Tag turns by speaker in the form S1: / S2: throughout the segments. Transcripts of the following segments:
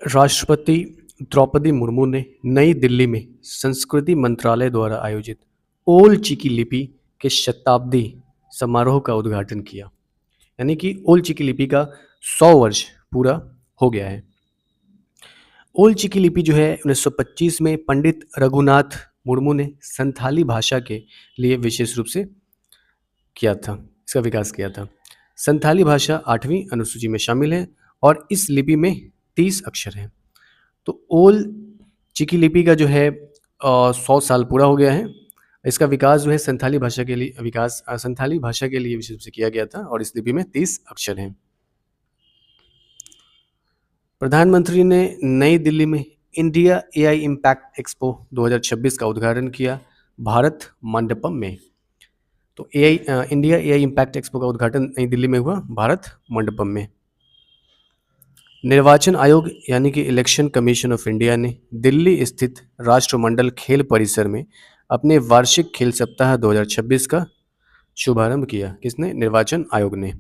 S1: राष्ट्रपति द्रौपदी मुर्मू ने नई दिल्ली में संस्कृति मंत्रालय द्वारा आयोजित ओल्ड चिकी लिपि के शताब्दी समारोह का उद्घाटन किया। यानी कि ओल्ड चिकी लिपि का 100 वर्ष पूरा हो गया है। ओल्ड चिकी लिपि जो है 1925 में पंडित रघुनाथ मुर्मू ने संथाली भाषा के लिए विशेष रूप से किया था, इसका विकास किया था। संथाली भाषा 8वीं अनुसूची में शामिल है और इस लिपि में 30 अक्षर हैं। तो ओल्ड चिकी लिपि का जो है 100 साल पूरा हो गया है। इसका विकास जो है संथाली भाषा के लिए विशेष रूप से किया गया था और इस लिपि में 30 अक्षर हैं। प्रधानमंत्री ने नई दिल्ली में इंडिया एआई इम्पैक्ट एक्सपो 2026 का उद्घाटन किया भारत मंडपम में। तो इंडिया एआई इम्पैक्ट एक्सपो का उद्घाटन नई दिल्ली में हुआ भारत मंडपम में। निर्वाचन आयोग यानी कि इलेक्शन कमीशन ऑफ इंडिया ने दिल्ली स्थित राष्ट्रमंडल खेल परिसर में अपने वार्षिक खेल सप्ताह 2026 का शुभारंभ किया। किसने? निर्वाचन आयोग ने।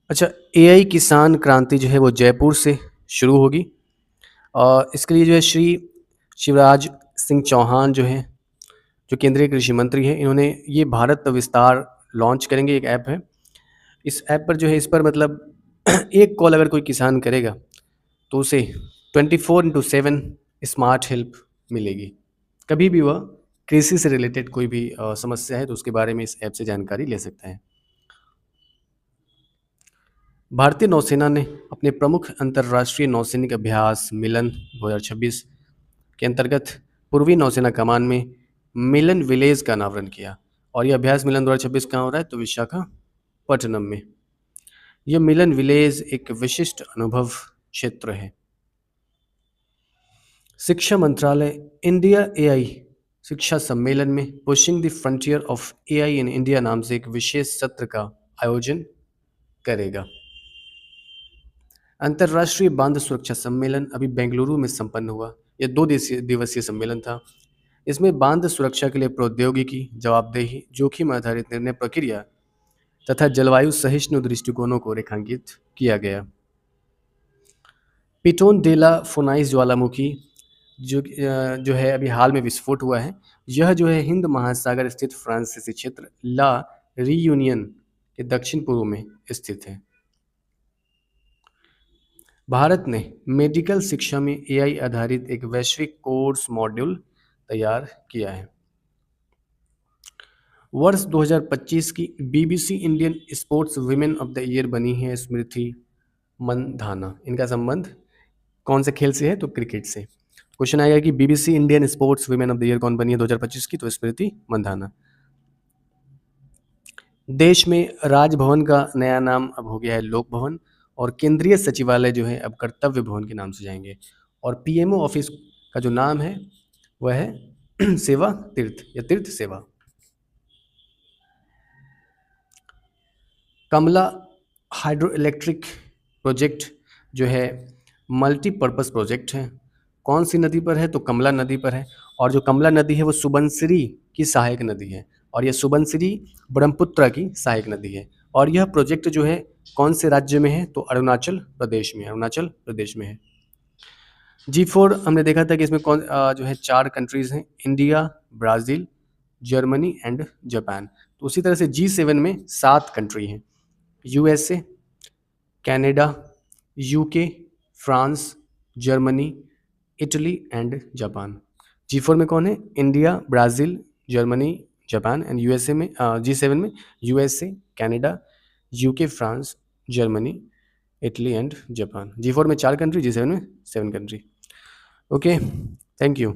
S1: अच्छा, एआई किसान क्रांति जो है वो जयपुर से शुरू होगी और इसके लिए जो है श्री शिवराज सिंह चौहान जो केंद्रीय कृषि मंत्री हैं, इन्होंने ये भारत विस्तार लॉन्च करेंगे। एक ऐप है, इस ऐप पर जो है इस पर मतलब एक कॉल अगर कोई किसान करेगा तो उसे 24/7 स्मार्ट हेल्प मिलेगी। कभी भी वह कृषि से रिलेटेड कोई भी समस्या है तो उसके बारे में इस ऐप से जानकारी ले सकता है। भारतीय नौसेना ने अपने प्रमुख अंतर्राष्ट्रीय नौसैनिक अभ्यास मिलन 2026 के अंतर्गत पूर्वी नौसेना कमान में मिलन विलेज का अनावरण किया और यह अभ्यास मिलन 2026 कहाँ हो रहा है? तो विशाखापट्टनम में। यह मिलन विलेज एक विशिष्ट अनुभव क्षेत्र है। शिक्षा मंत्रालय इंडिया एआई शिक्षा सम्मेलन में pushing the frontier of AI in India नाम से एक विशेष सत्र का आयोजन करेगा। अंतर्राष्ट्रीय बांध सुरक्षा सम्मेलन अभी बेंगलुरु में संपन्न हुआ। यह 2 दिवसीय सम्मेलन था। इसमें बांध सुरक्षा के लिए प्रौद्योगिकी, जवाबदेही, जोखिम आधारित निर्णय प्रक्रिया तथा जलवायु सहिष्णु दृष्टिकोणों को रेखांकित किया गया। पिटोन डेला फोनाइस ज्वालामुखी जो है अभी हाल में विस्फोट हुआ है। यह जो है हिंद महासागर स्थित फ्रांसीसी क्षेत्र ला रियूनियन के दक्षिण पूर्व में स्थित है। भारत ने मेडिकल शिक्षा में एआई आधारित एक वैश्विक कोर्स मॉड्यूल तैयार किया है। वर्ष 2025 की BBC Indian sports women of the year बनी है स्मृति मंधाना। इनका संबंध कौन से खेल से है? तो क्रिकेट से। क्वेश्चन आएगा कि BBC Indian sports women of the year कौन बनी है 2025 की? तो स्मृति मंधाना। देश में राजभवन का नया नाम अब हो गया है लोक भवन और केंद्रीय सचिवालय जो है अब कर्तव्य भवन के नाम से जाएंगे और पीएमओ ऑफिस का जो नाम है वह है सेवा तीर्थ या तीर्थ सेवा। कमला हाइड्रो इलेक्ट्रिक प्रोजेक्ट जो है मल्टीपर्पज़ प्रोजेक्ट है। कौन सी नदी पर है? तो कमला नदी पर है और जो कमला नदी है वो सुबनसिरी की सहायक नदी है और यह सुबनसिरी ब्रह्मपुत्र की सहायक नदी है और यह प्रोजेक्ट जो है कौन से राज्य में है? तो अरुणाचल प्रदेश में है। G4 हमने देखा था कि इसमें कौन जो है 4 कंट्रीज़ हैं, India, Brazil, Germany and Japan. तो उसी तरह से G7 में 7 कंट्री हैं, USA, Canada, UK, France, Germany, Italy and Japan. G4 में कौन है? India, Brazil, Germany, Japan and USA में G7 में USA, Canada, UK, France, Germany, Italy and Japan. G4 में 4 कंट्री, G7 में 7 कंट्री। Okay, thank you.